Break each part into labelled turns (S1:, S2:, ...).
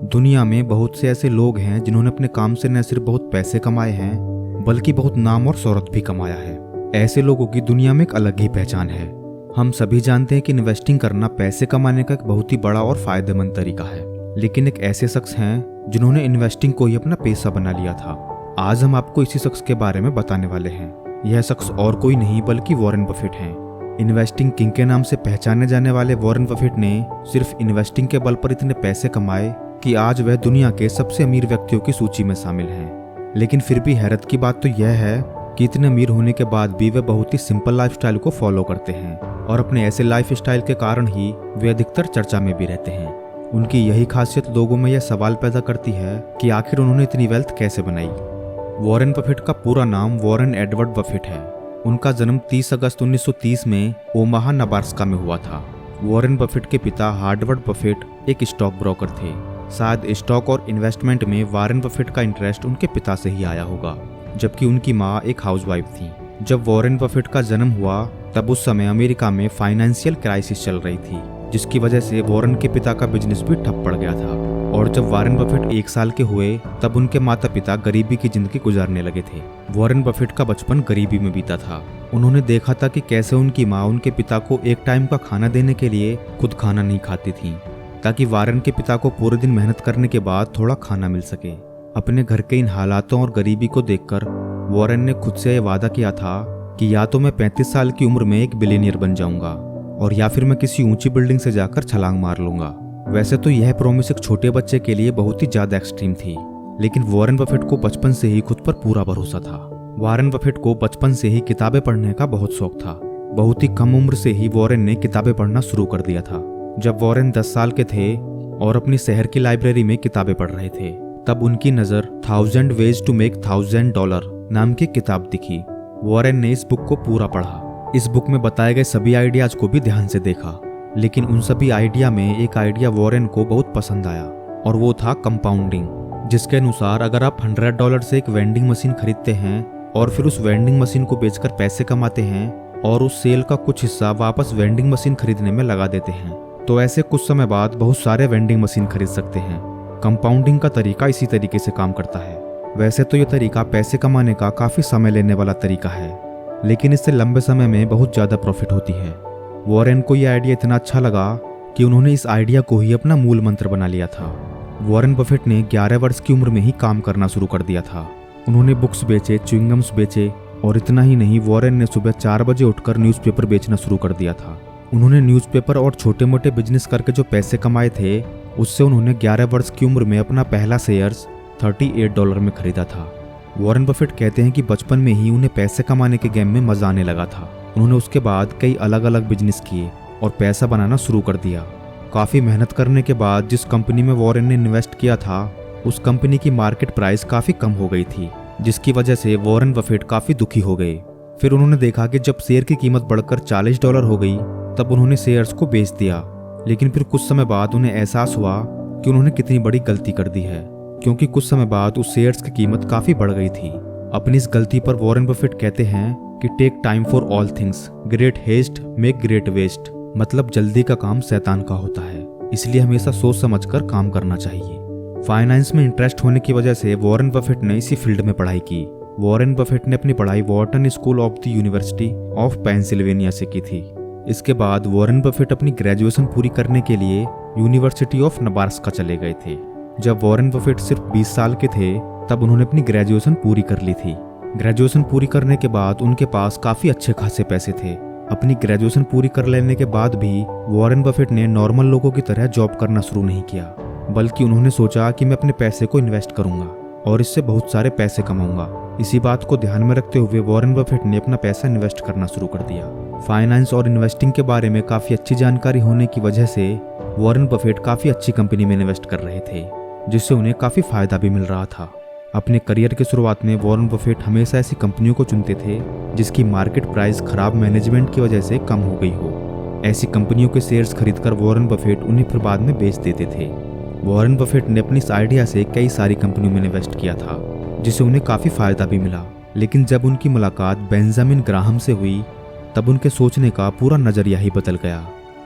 S1: दुनिया में बहुत से ऐसे लोग हैं जिन्होंने अपने काम से न सिर्फ बहुत पैसे कमाए हैं बल्कि बहुत नाम और शोहरत भी कमाया है। ऐसे लोगों की दुनिया में एक अलग ही पहचान है। हम सभी जानते हैं कि इन्वेस्टिंग करना पैसे कमाने का एक बहुत ही बड़ा और फायदेमंद तरीका है, लेकिन एक ऐसे शख्स हैं जिन्होंने इन्वेस्टिंग को ही अपना पेशा बना लिया था। आज हम आपको इसी शख्स के बारे में बताने वाले हैं। यह शख्स और कोई नहीं बल्कि वॉरेन बफेट हैं। इन्वेस्टिंग किंग के नाम से पहचाने जाने वाले वॉरेन बफेट ने सिर्फ इन्वेस्टिंग के बल पर इतने पैसे कमाए कि आज वह दुनिया के सबसे अमीर व्यक्तियों की सूची में शामिल हैं। लेकिन फिर भी हैरत की बात तो यह है कि इतने अमीर होने के बाद भी वे बहुत ही सिंपल लाइफस्टाइल को फॉलो करते हैं और अपने ऐसे लाइफस्टाइल के कारण ही वे अधिकतर चर्चा में भी रहते हैं। उनकी यही खासियत लोगों में यह सवाल पैदा करती है कि आखिर उन्होंने इतनी वेल्थ कैसे बनाई। वॉरेन बफेट का पूरा नाम वॉरेन एडवर्ड बफेट है। उनका जन्म 30 अगस्त 1930 में ओमाहा नब्रास्का में हुआ था। वॉरेन बफेट के पिता हार्वर्ड बफेट एक स्टॉक ब्रोकर थे। शायद स्टॉक और इन्वेस्टमेंट में वॉरेन बफेट का इंटरेस्ट उनके पिता से ही आया होगा, जबकि उनकी माँ एक हाउसवाइफ थी। जब वॉरेन बफेट का जन्म हुआ तब उस समय अमेरिका में फाइनेंशियल क्राइसिस चल रही थी, जिसकी वजह से वॉरेन के पिता का बिजनेस भी ठप पड़ गया था। और जब वॉरेन बफेट 1 साल के हुए तब उनके माता पिता गरीबी की जिंदगी गुजारने लगे थे। वॉरेन बफेट का बचपन गरीबी में बीता था। उन्होंने देखा था कि कैसे उनकी माँ उनके पिता को एक टाइम का खाना देने के लिए खुद खाना नहीं खाती थी, ताकि वॉरेन के पिता को पूरे दिन मेहनत करने के बाद थोड़ा खाना मिल सके। अपने घर के इन हालातों और गरीबी को देखकर वॉरेन ने खुद से यह वादा किया था कि या तो मैं 35 साल की उम्र में एक बिलियनियर बन जाऊंगा और या फिर मैं किसी ऊंची बिल्डिंग से जाकर छलांग मार लूंगा। वैसे तो यह प्रॉमिस एक छोटे बच्चे के लिए बहुत ही ज्यादा एक्सट्रीम थी, लेकिन वॉरेन बफेट को बचपन से ही खुद पर पूरा भरोसा था। वॉरेन बफेट को बचपन से ही किताबें पढ़ने का बहुत शौक था। बहुत ही कम उम्र से ही वॉरेन ने किताबें पढ़ना शुरू कर दिया था। जब वॉरेन 10 साल के थे और अपनी शहर की लाइब्रेरी में किताबें पढ़ रहे थे, तब उनकी नज़र 1000 वेज टू मेक $1000 नाम की किताब दिखी। वॉरेन ने इस बुक को पूरा पढ़ा। इस बुक में बताए गए सभी आइडियाज को भी ध्यान से देखा, लेकिन उन सभी आइडिया में एक आइडिया वॉरेन को बहुत पसंद आया और वो था कंपाउंडिंग, जिसके अनुसार अगर आप $100 से एक वेंडिंग मशीन खरीदते हैं और फिर उस वेंडिंग मशीन को बेचकर पैसे कमाते हैं और उस सेल का कुछ हिस्सा वापस वेंडिंग मशीन खरीदने में लगा देते हैं, तो ऐसे कुछ समय बाद बहुत सारे वेंडिंग मशीन खरीद सकते हैं। कंपाउंडिंग का तरीका इसी तरीके से काम करता है। वैसे तो यह तरीका पैसे कमाने का काफी समय लेने वाला तरीका है, लेकिन इससे लंबे समय में बहुत ज्यादा प्रॉफिट होती है। वॉरेन को यह आइडिया इतना अच्छा लगा कि उन्होंने इस आइडिया को ही अपना मूल मंत्र बना लिया था। वॉरेन बफेट ने 11 वर्ष की उम्र में ही काम करना शुरू कर दिया था। उन्होंने बुक्स बेचे, च्युइंगम्स बेचे और इतना ही नहीं, वॉरेन ने सुबह 4 बजे उठकर न्यूज़पेपर बेचना शुरू कर दिया था। उन्होंने न्यूज़पेपर और छोटे मोटे बिजनेस करके जो पैसे कमाए थे उससे उन्होंने 11 वर्ष की उम्र में अपना पहला शेयर्स $38 में खरीदा था। वॉरेन बफेट कहते हैं कि बचपन में ही उन्हें पैसे कमाने के गेम में मजा आने लगा था। उन्होंने उसके बाद कई अलग अलग बिजनेस किए और पैसा बनाना शुरू कर दिया। काफ़ी मेहनत करने के बाद जिस कंपनी में वॉरेन ने इन्वेस्ट किया था उस कंपनी की मार्केट प्राइस काफ़ी कम हो गई थी, जिसकी वजह से वॉरेन बफेट काफ़ी दुखी हो गए। फिर उन्होंने देखा कि जब शेयर की कीमत बढ़कर $40 हो गई तब उन्होंने शेयर्स को बेच दिया। लेकिन फिर कुछ समय बाद उन्हें एहसास हुआ कि उन्होंने कितनी बड़ी गलती कर दी है, क्योंकि कुछ समय बाद उस शेयर्स की कीमत काफ़ी बढ़ गई थी। अपनी इस गलती पर वॉरेन बफेट कहते हैं कि take time for all things, great haste make great waste. मतलब जल्दी का काम शैतान का होता है, इसलिए हमेशा सोच समझकर काम करना चाहिए। फाइनेंस में इंटरेस्ट होने की वजह से वॉरेन बफेट ने इसी फील्ड में पढ़ाई की। वॉरेन बफेट ने अपनी पढ़ाई Wharton school of the university of Pennsylvania से की थी। इसके बाद वॉरेन बफेट अपनी ग्रेजुएशन पूरी करने के लिए यूनिवर्सिटी ऑफ नब्रास्का चले गए थे। जब वॉरेन बफेट सिर्फ 20 साल के थे तब उन्होंने अपनी ग्रेजुएशन पूरी कर ली थी। ग्रेजुएशन पूरी करने के बाद उनके पास काफ़ी अच्छे खासे पैसे थे। अपनी ग्रेजुएशन पूरी कर लेने के बाद भी वॉरेन बफेट ने नॉर्मल लोगों की तरह जॉब करना शुरू नहीं किया, बल्कि उन्होंने सोचा कि मैं अपने पैसे को इन्वेस्ट करूंगा और इससे बहुत सारे पैसे कमाऊंगा। इसी बात को ध्यान में रखते हुए वॉरेन बफेट ने अपना पैसा इन्वेस्ट करना शुरू कर दिया। फाइनेंस और इन्वेस्टिंग के बारे में काफ़ी अच्छी जानकारी होने की वजह से वॉरेन बफेट काफ़ी अच्छी कंपनी में इन्वेस्ट कर रहे थे, जिससे उन्हें काफ़ी फायदा भी मिल रहा था। अपने करियर की शुरुआत में वॉरेन बफेट हमेशा ऐसी कंपनियों को चुनते थे जिसकी मार्केट प्राइस खराब मैनेजमेंट की वजह से कम हो गई हो। ऐसी कंपनियों के शेयर्स खरीदकर वॉरेन बफेट उन्हें फिर बाद में बेच देते थे। वॉरेन बफेट ने अपनी इस आइडिया से कई सारी कंपनियों में इन्वेस्ट किया था, जिससे उन्हें काफ़ी फायदा भी मिला। लेकिन जब उनकी मुलाकात बेंजामिन ग्राहम से हुई तब उनके सोचने का पूरा नज़रिया ही बदल गया,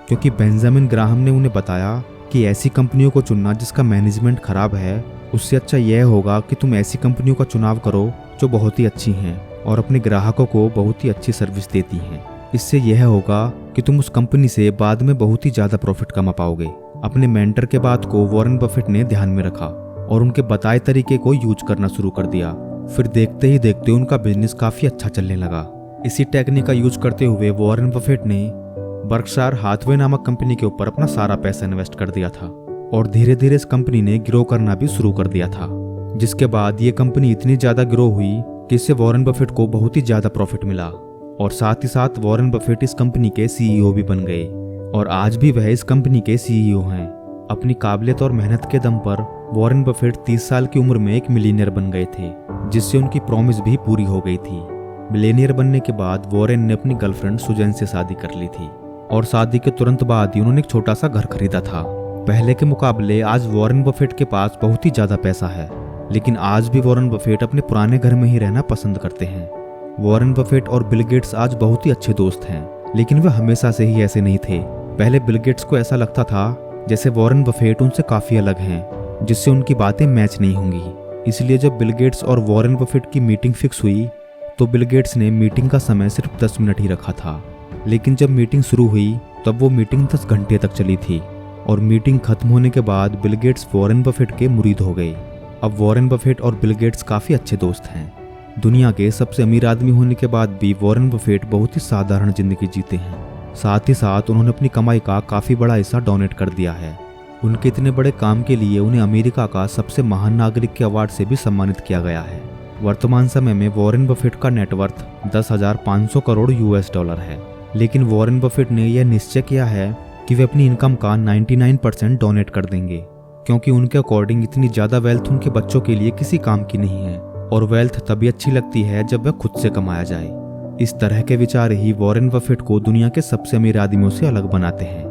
S1: क्योंकि बेंजामिन ग्राहम ने उन्हें बताया कि ऐसी कंपनियों को चुनना जिसका मैनेजमेंट खराब है, उससे अच्छा यह होगा कि तुम ऐसी कंपनियों का चुनाव करो जो बहुत ही अच्छी हैं और अपने ग्राहकों को बहुत ही अच्छी सर्विस देती हैं। इससे यह होगा कि तुम उस कंपनी से बाद में बहुत ही ज़्यादा प्रॉफिट कमा पाओगे। अपने मेंटर के बात को वॉरेन बफेट ने ध्यान में रखा और उनके बताए तरीके को यूज करना शुरू कर दिया। फिर देखते ही देखते उनका बिजनेस काफ़ी अच्छा चलने लगा। इसी टेक्निक का यूज करते हुए वॉरेन बफेट ने बर्कशायर हाथवे नामक कंपनी के ऊपर अपना सारा पैसा इन्वेस्ट कर दिया था और धीरे धीरे इस कंपनी ने ग्रो करना भी शुरू कर दिया था, जिसके बाद ये कंपनी इतनी ज़्यादा ग्रो हुई कि इससे वॉरेन बफेट को बहुत ही ज़्यादा प्रॉफिट मिला और साथ ही साथ वॉरेन बफेट इस कंपनी के सीईओ भी बन गए और आज भी वह इस कंपनी के सीईओ हैं। अपनी काबिलियत और मेहनत के दम पर वॉरेन बफेट 30 साल की उम्र में एक मिलीनियर बन गए थे, जिससे उनकी प्रॉमिस भी पूरी हो गई थी। मिलीनियर बनने के बाद वॉरेन ने अपनी गर्लफ्रेंड सुजैन से शादी कर ली थी और शादी के तुरंत बाद ही उन्होंने एक छोटा सा घर खरीदा था। पहले के मुकाबले आज वॉरेन बफेट के पास बहुत ही ज़्यादा पैसा है, लेकिन आज भी वॉरेन बफेट अपने पुराने घर में ही रहना पसंद करते हैं। वॉरेन बफेट और बिल गेट्स आज बहुत ही अच्छे दोस्त हैं, लेकिन वे हमेशा से ही ऐसे नहीं थे। पहले बिल गेट्स को ऐसा लगता था जैसे वॉरेन बफेट उनसे काफ़ी अलग हैं, जिससे उनकी बातें मैच नहीं होंगी। इसलिए जब बिल गेट्स और वॉरेन बफेट की मीटिंग फिक्स हुई तो बिल गेट्स ने मीटिंग का समय सिर्फ 10 मिनट ही रखा था, लेकिन जब मीटिंग शुरू हुई तब वो मीटिंग 10 घंटे तक चली थी और मीटिंग खत्म होने के बाद बिल गेट्स वॉरेन बफेट के मुरीद हो गए। अब वॉरेन बफेट और बिल गेट्स काफ़ी अच्छे दोस्त हैं। दुनिया के सबसे अमीर आदमी होने के बाद भी वॉरेन बफेट बहुत ही साधारण जिंदगी जीते हैं। साथ ही साथ उन्होंने अपनी कमाई का काफ़ी बड़ा हिस्सा डोनेट कर दिया है। उनके इतने बड़े काम के लिए उन्हें अमेरिका का सबसे महान नागरिक के अवार्ड से भी सम्मानित किया गया है। वर्तमान समय में वॉरेन बफेट का नेटवर्थ 10,500 करोड़ US$ है, लेकिन वॉरेन बफेट ने यह निश्चय किया है कि वे अपनी इनकम का 99% डोनेट कर देंगे, क्योंकि उनके अकॉर्डिंग इतनी ज़्यादा वेल्थ उनके बच्चों के लिए किसी काम की नहीं है और वेल्थ तभी अच्छी लगती है जब वह खुद से कमाया जाए। इस तरह के विचार ही वॉरेन बफेट को दुनिया के सबसे अमीर आदमियों से अलग बनाते हैं।